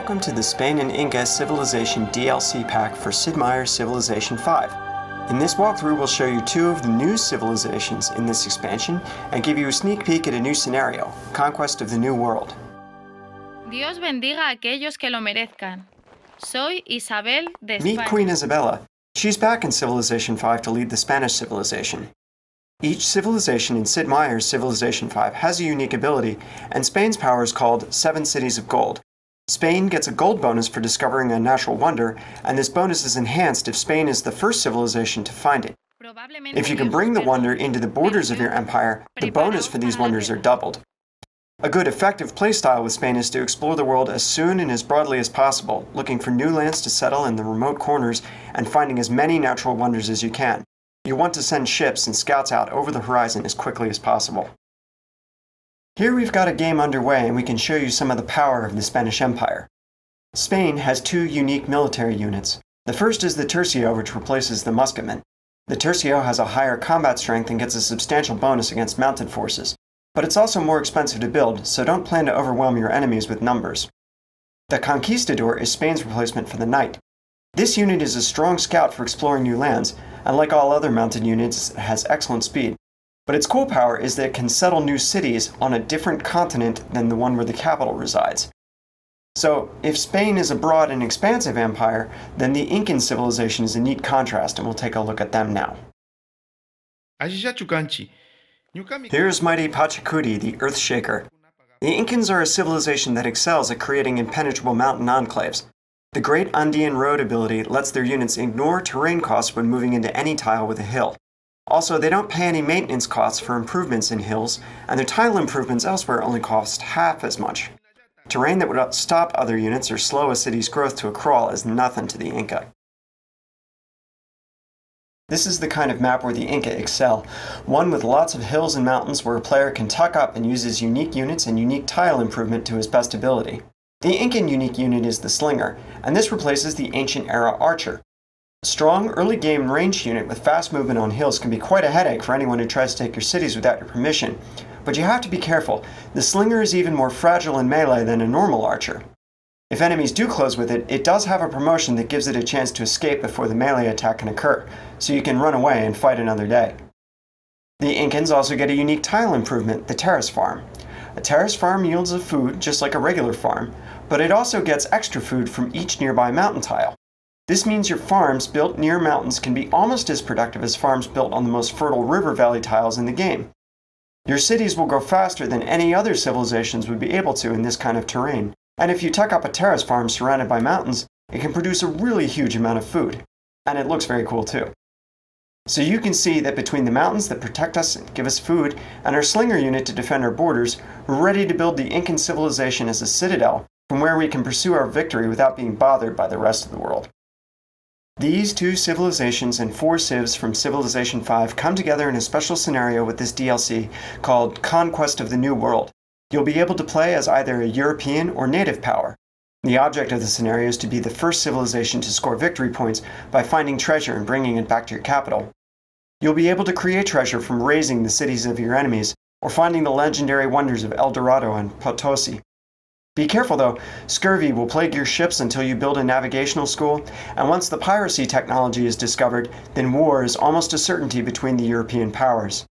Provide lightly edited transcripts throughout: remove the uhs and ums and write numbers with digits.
Welcome to the Spain and Inca Civilization DLC pack for Sid Meier's Civilization 5. In this walkthrough we'll show you two of the new civilizations in this expansion and give you a sneak peek at a new scenario, Conquest of the New World. Dios bendiga a aquellos que lo merezcan. Soy Isabel de España. Meet Queen Isabella. She's back in Civilization 5 to lead the Spanish civilization. Each civilization in Sid Meier's Civilization 5 has a unique ability, and Spain's power is called 7 Cities of Gold. Spain gets a gold bonus for discovering a natural wonder, and this bonus is enhanced if Spain is the first civilization to find it. If you can bring the wonder into the borders of your empire, the bonus for these wonders are doubled. A good effective playstyle with Spain is to explore the world as soon and as broadly as possible, looking for new lands to settle in the remote corners and finding as many natural wonders as you can. You want to send ships and scouts out over the horizon as quickly as possible. Here we've got a game underway and we can show you some of the power of the Spanish Empire. Spain has two unique military units. The first is the Tercio, which replaces the musketman. The Tercio has a higher combat strength and gets a substantial bonus against mounted forces. But it's also more expensive to build, so don't plan to overwhelm your enemies with numbers. The Conquistador is Spain's replacement for the Knight. This unit is a strong scout for exploring new lands, and like all other mounted units, it has excellent speed. But its cool power is that it can settle new cities on a different continent than the one where the capital resides. So, if Spain is a broad and expansive empire, then the Incan civilization is a neat contrast, and we'll take a look at them now. Here's mighty Pachacuti, the Earthshaker. The Incans are a civilization that excels at creating impenetrable mountain enclaves. The Great Andean Road ability lets their units ignore terrain costs when moving into any tile with a hill. Also, they don't pay any maintenance costs for improvements in hills, and their tile improvements elsewhere only cost half as much. Terrain that would stop other units or slow a city's growth to a crawl is nothing to the Inca. This is the kind of map where the Inca excel, one with lots of hills and mountains where a player can tuck up and use his unique units and unique tile improvement to his best ability. The Incan unique unit is the Slinger, and this replaces the ancient era Archer. A strong early game ranged unit with fast movement on hills can be quite a headache for anyone who tries to take your cities without your permission, but you have to be careful. The Slinger is even more fragile in melee than a normal Archer. If enemies do close with it, it does have a promotion that gives it a chance to escape before the melee attack can occur, so you can run away and fight another day. The Incans also get a unique tile improvement, the Terrace Farm. A terrace farm yields a food just like a regular farm, but it also gets extra food from each nearby mountain tile. This means your farms built near mountains can be almost as productive as farms built on the most fertile river valley tiles in the game. Your cities will grow faster than any other civilizations would be able to in this kind of terrain, and if you tuck up a terrace farm surrounded by mountains, it can produce a really huge amount of food. And it looks very cool too. So you can see that between the mountains that protect us and give us food, and our Slinger unit to defend our borders, we're ready to build the Incan civilization as a citadel, from where we can pursue our victory without being bothered by the rest of the world. These two civilizations and 4 civs from Civilization 5 come together in a special scenario with this DLC called Conquest of the New World. You'll be able to play as either a European or native power. The object of the scenario is to be the first civilization to score victory points by finding treasure and bringing it back to your capital. You'll be able to create treasure from razing the cities of your enemies, or finding the legendary wonders of El Dorado and Potosi. Be careful though, scurvy will plague your ships until you build a navigational school, and once the piracy technology is discovered, then war is almost a certainty between the European powers.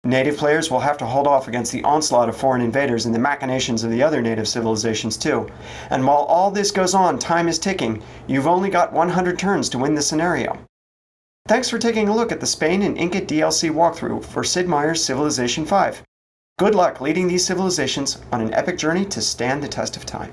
Native players will have to hold off against the onslaught of foreign invaders and the machinations of the other native civilizations too. And while all this goes on, time is ticking. You've only got 100 turns to win the scenario. Thanks for taking a look at the Spain and Inca DLC walkthrough for Sid Meier's Civilization 5. Good luck leading these civilizations on an epic journey to stand the test of time.